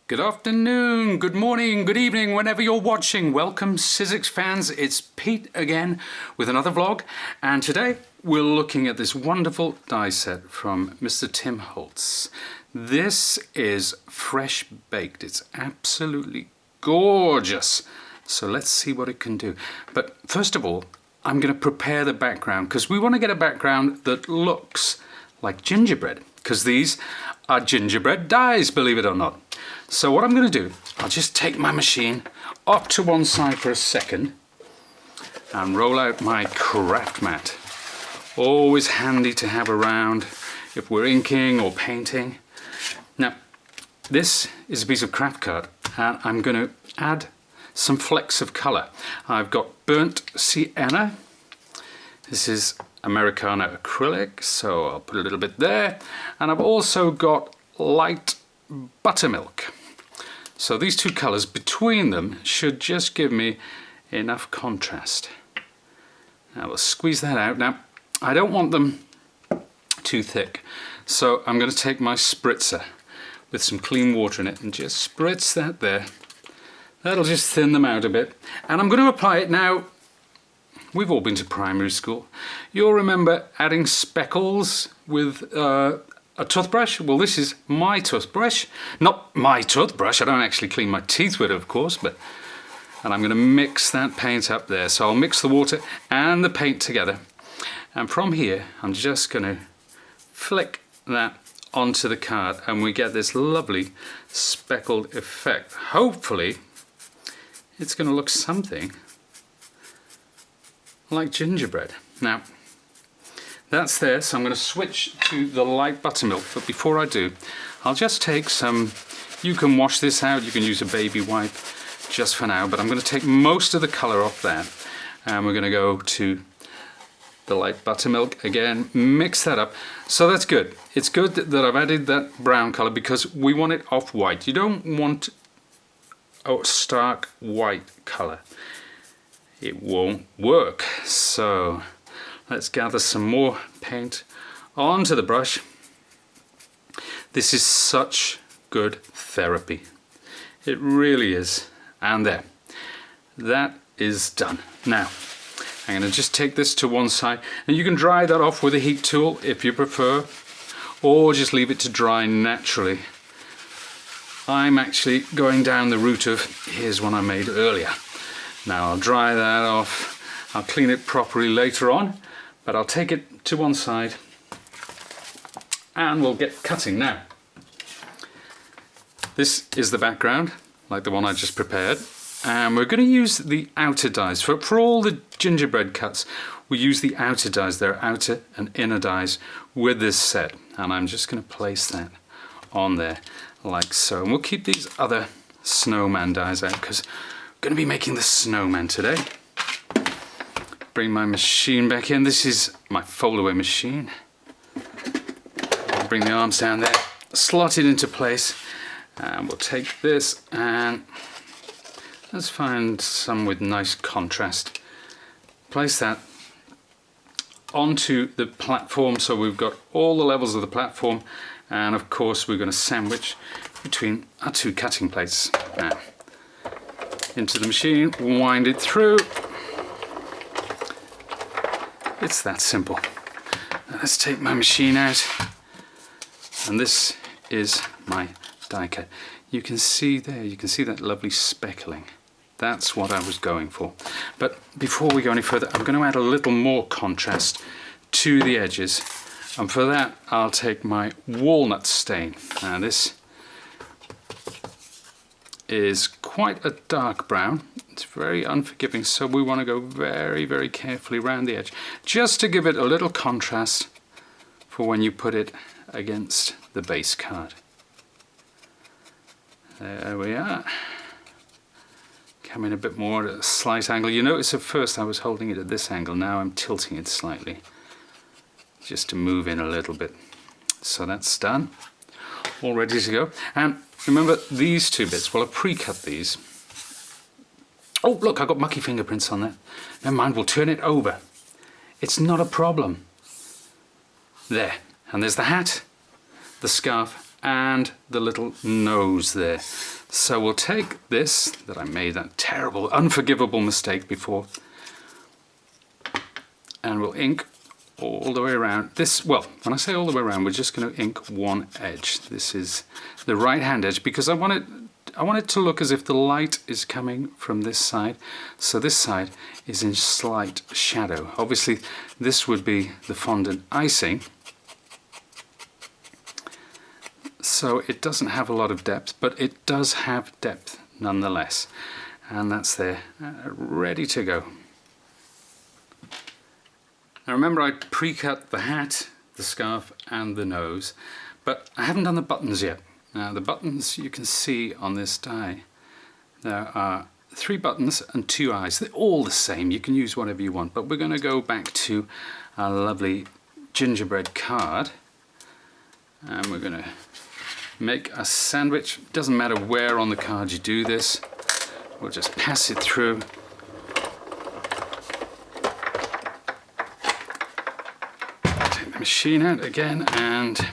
Good afternoon, good morning, good evening, whenever you're watching. Welcome, Sizzix fans. It's Pete again with another vlog. And today we're looking at this wonderful die set from Mr. Tim Holtz. This is fresh baked. It's absolutely gorgeous. So let's see what it can do. But first of all, I'm going to prepare the background because we want to get a background that looks like gingerbread, because these are gingerbread dies, believe it or not. So what I'm going to do, I'll just take my machine up to one side for a second and roll out my craft mat. Always handy to have around if we're inking or painting. Now, this is a piece of craft card and I'm going to add some flecks of colour. I've got burnt sienna. This is Americana acrylic, so I'll put a little bit there. And I've also got light buttermilk. So these two colours between them should just give me enough contrast. Now we'll squeeze that out. Now I don't want them too thick, so I'm going to take my spritzer with some clean water in it and just spritz that there. That'll just thin them out a bit. And I'm going to apply it now. We've all been to primary school. You'll remember adding speckles with a toothbrush. Well, this is my toothbrush. Not my toothbrush. I don't actually clean my teeth with it, of course, and I'm going to mix that paint up there. So I'll mix the water and the paint together. And from here, I'm just going to flick that onto the card and we get this lovely speckled effect. Hopefully, it's going to look something like gingerbread. Now, that's there, so I'm going to switch to the light buttermilk, but before I do, I'll just take some, you can wash this out, you can use a baby wipe just for now, but I'm going to take most of the colour off that, and we're going to go to the light buttermilk again, mix that up. So that's good. It's good that I've added that brown colour because we want it off-white. You don't want a stark white colour. It won't work. So let's gather some more paint onto the brush. This is such good therapy. It really is. And there. That is done. Now, I'm going to just take this to one side. And you can dry that off with a heat tool if you prefer. Or just leave it to dry naturally. I'm actually going down the route of, here's one I made earlier. Now I'll dry that off, I'll clean it properly later on, but I'll take it to one side and we'll get cutting now. This is the background, like the one I just prepared, and we're going to use the outer dies. For all the gingerbread cuts, we use the outer dies, there are outer and inner dies with this set, and I'm just going to place that on there like so. And we'll keep these other snowman dies out because going to be making the snowman today. Bring my machine back in. This is my fold-away machine. Bring the arms down there, slot it into place, and we'll take this and let's find some with nice contrast. Place that onto the platform so we've got all the levels of the platform, and of course we're going to sandwich between our two cutting plates. Now, into the machine, wind it through. It's that simple. Now let's take my machine out, and this is my die cut. You can see there, you can see that lovely speckling. That's what I was going for. But before we go any further, I'm going to add a little more contrast to the edges, and for that I'll take my walnut stain. Now this is quite a dark brown. It's very unforgiving, so we want to go very, very carefully around the edge, just to give it a little contrast for when you put it against the base card. There we are. Come in a bit more at a slight angle. You notice at first I was holding it at this angle, now I'm tilting it slightly, just to move in a little bit. So that's done. All ready to go. And remember these two bits, well, I pre-cut these. Oh, look, I've got mucky fingerprints on there. Never mind, we'll turn it over. It's not a problem. There, and there's the hat, the scarf, and the little nose there. So we'll take this, that I made that terrible, unforgivable mistake before, and we'll ink all the way around. This, well, when I say all the way around, we're just going to ink one edge. This is the right hand edge because I want it to look as if the light is coming from this side. So this side is in slight shadow. Obviously, this would be the fondant icing. So it doesn't have a lot of depth, but it does have depth nonetheless. And that's there, ready to go. Now remember, I pre-cut the hat, the scarf and the nose, but I haven't done the buttons yet. Now the buttons you can see on this die. There are 3 buttons and 2 eyes. They're all the same, you can use whatever you want, but we're going to go back to our lovely gingerbread card and we're going to make a sandwich. Doesn't matter where on the card you do this, we'll just pass it through. Take the machine out again and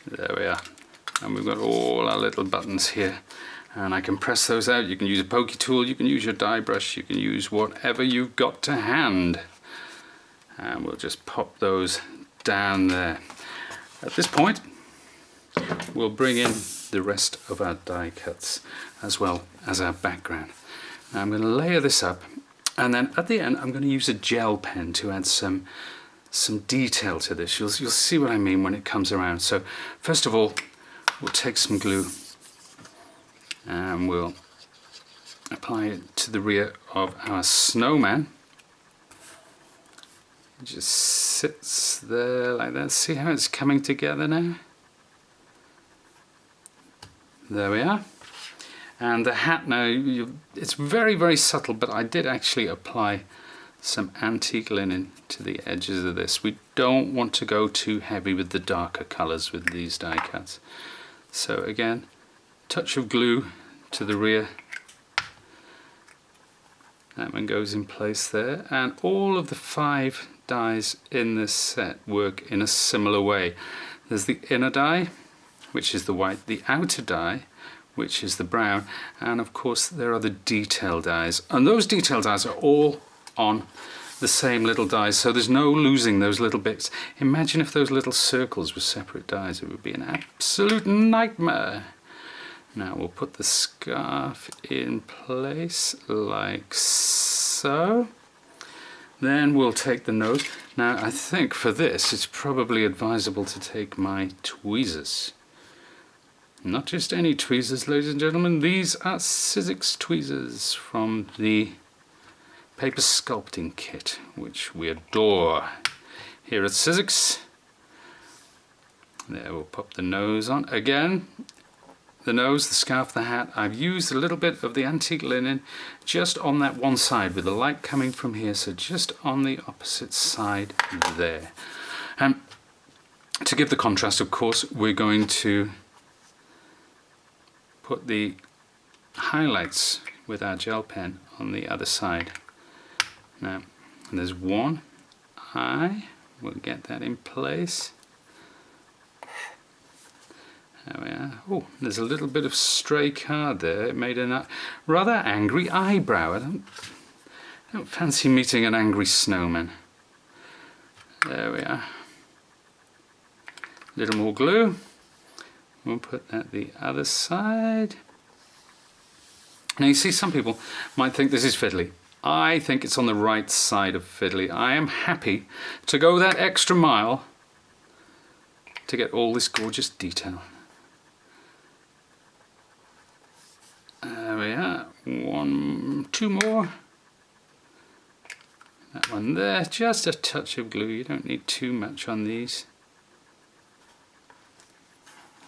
there we are. And we've got all our little buttons here and I can press those out. You can use a pokey tool, you can use your die brush, you can use whatever you've got to hand. And we'll just pop those down there. At this point, we'll bring in the rest of our die cuts as well as our background. Now I'm going to layer this up and then at the end I'm going to use a gel pen to add some detail to this. You'll see what I mean when it comes around. So first of all, we'll take some glue and we'll apply it to the rear of our snowman. It just sits there like that. See how it's coming together now? There we are. And the hat now, it's very, very subtle, but I did actually apply some antique linen to the edges of this. We don't want to go too heavy with the darker colours with these die cuts. So again, touch of glue to the rear. That one goes in place there. And all of the 5 dies in this set work in a similar way. There's the inner die, which is the white, the outer die, which is the brown, and of course there are the detail dies. And those detail dies are all on the same little dies, so there's no losing those little bits. Imagine if those little circles were separate dies, it would be an absolute nightmare. Now we'll put the scarf in place like so. Then we'll take the nose. Now I think for this it's probably advisable to take my tweezers. Not just any tweezers, ladies and gentlemen, these are Sizzix tweezers from the paper sculpting kit, which we adore here at Sizzix. There, we'll pop the nose on. Again, the nose, the scarf, the hat, I've used a little bit of the antique linen just on that one side with the light coming from here, so just on the opposite side there. And to give the contrast, of course, we're going to put the highlights with our gel pen on the other side. Now, there's one eye, we'll get that in place. There we are. Oh, there's a little bit of stray card there. It made a rather angry eyebrow. I don't fancy meeting an angry snowman. There we are. A little more glue. We'll put that the other side. Now you see, some people might think this is fiddly. I think it's on the right side of fiddly. I am happy to go that extra mile to get all this gorgeous detail. There we are. 1, 2 more. That one there. Just a touch of glue. You don't need too much on these.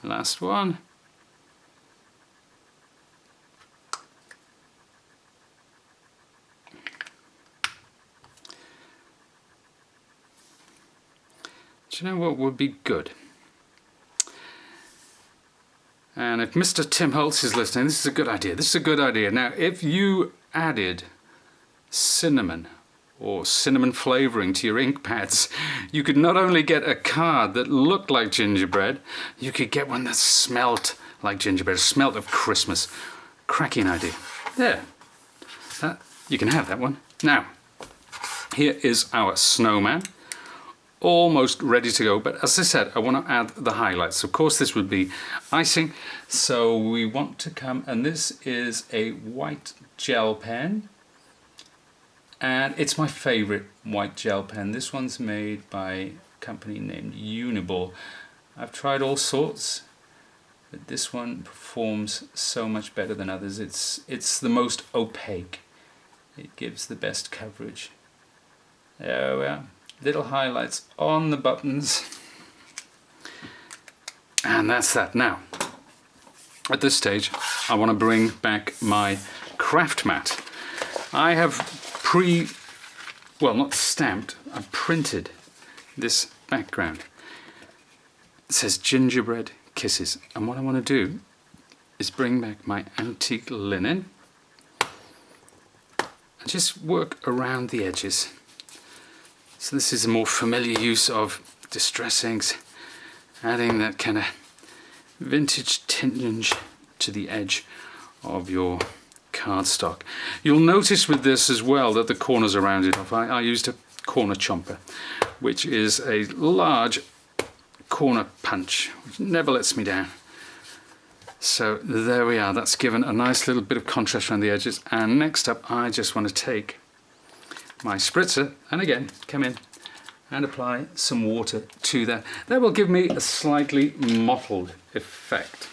Last one. Do you know what would be good? And if Mr. Tim Holtz is listening, this is a good idea. This is a good idea. Now, if you added cinnamon or cinnamon flavouring to your ink pads, you could not only get a card that looked like gingerbread, you could get one that smelt like gingerbread, smelt of Christmas. Cracking idea. There. You can have that one. Now, here is our snowman. Almost ready to go, but as I said, I want to add the highlights. Of course, this would be icing, so we want to come, and this is a white gel pen, and it's my favorite white gel pen. This one's made by a company named Uniball. I've tried all sorts, but this one performs so much better than others. It's the most opaque. It gives the best coverage. There we are. Little highlights on the buttons, and that's that. Now, at this stage, I want to bring back my craft mat. I have not stamped, I've printed this background. It says Gingerbread Kisses, and what I want to do is bring back my antique linen and just work around the edges. So this is a more familiar use of distress inks, adding that kind of vintage tinge to the edge of your cardstock. You'll notice with this as well that the corners are rounded off. I used a corner chomper, which is a large corner punch, which never lets me down. So there we are, that's given a nice little bit of contrast around the edges. And next up, I just want to take my spritzer and again come in and apply some water to that. That will give me a slightly mottled effect,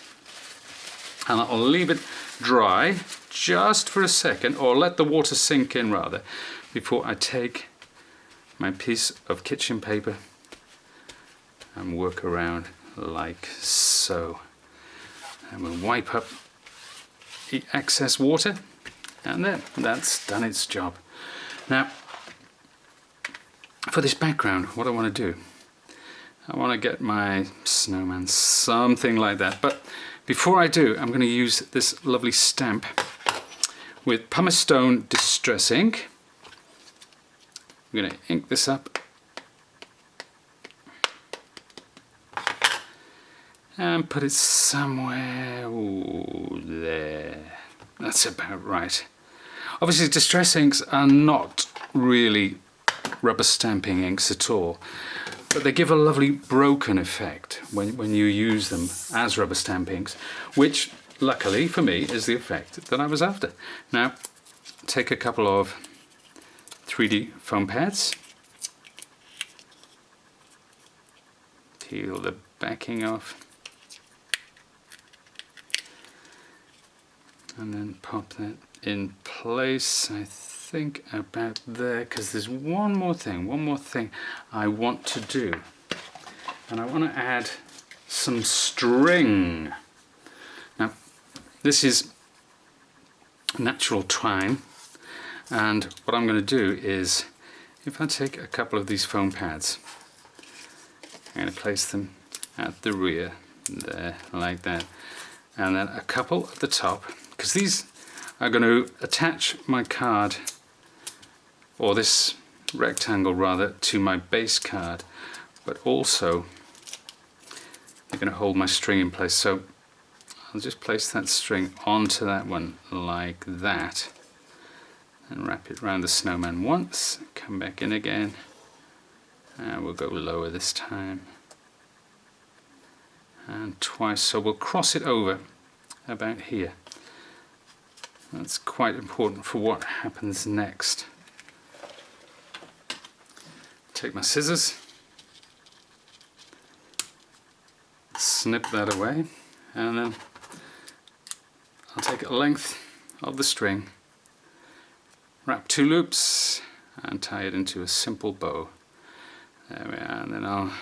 and I'll leave it dry just for a second, or let the water sink in rather, before I take my piece of kitchen paper and work around like so. And we'll wipe up the excess water, and then that's done its job. Now, for this background, what I want to do, I want to get my snowman something like that. But before I do, I'm going to use this lovely stamp with pumice stone distress ink. I'm going to ink this up and put it somewhere. Ooh, there. That's about right. Obviously, distress inks are not really rubber stamping inks at all, but they give a lovely broken effect when you use them as rubber stamp inks, which luckily for me is the effect that I was after. Now, take a couple of 3D foam pads, peel the backing off, and then pop that in place. I think about there, because there's one more thing I want to do, and I want to add some string. Now, this is natural twine, and what I'm going to do is, if I take a couple of these foam pads, I'm going to place them at the rear there like that, and then a couple at the top, because these are going to attach my card, or this rectangle rather, to my base card, but also they're going to hold my string in place. So I'll just place that string onto that one like that, and wrap it around the snowman once, come back in again, and we'll go lower this time, and twice, so we'll cross it over about here. That's quite important for what happens next. Take my scissors, snip that away, and then I'll take a length of the string, wrap 2 loops, and tie it into a simple bow. There we are, and then I'll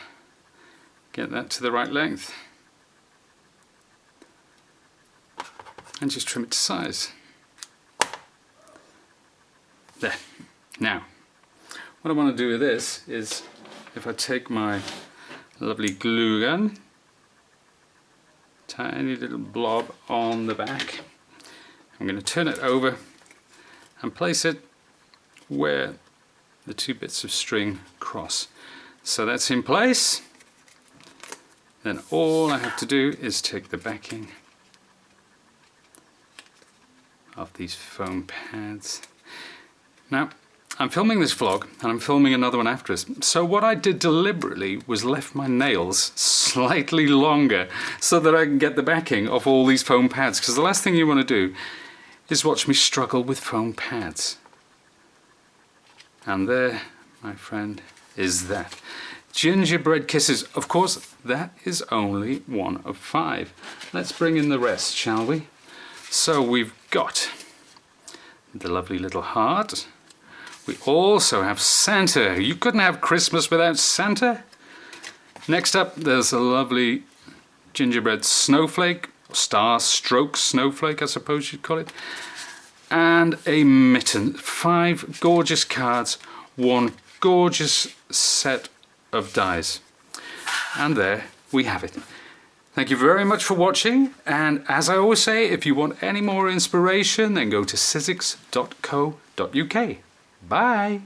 get that to the right length and just trim it to size. There. Now, what I want to do with this is, if I take my lovely glue gun, tiny little blob on the back, I'm going to turn it over and place it where the two bits of string cross. So that's in place. Then all I have to do is take the backing of these foam pads. Now, I'm filming this vlog and I'm filming another one after this. So what I did deliberately was left my nails slightly longer so that I can get the backing of all these foam pads, because the last thing you want to do is watch me struggle with foam pads. And there, my friend, is that. Gingerbread kisses. Of course, that is only one of 5. Let's bring in the rest, shall we? So we've got the lovely little heart. We also have Santa. You couldn't have Christmas without Santa. Next up, there's a lovely gingerbread snowflake, star stroke snowflake, I suppose you'd call it. And a mitten. 5 gorgeous cards, 1 gorgeous set of dies. And there we have it. Thank you very much for watching, and as I always say, if you want any more inspiration, then go to sizzix.co.uk. Bye!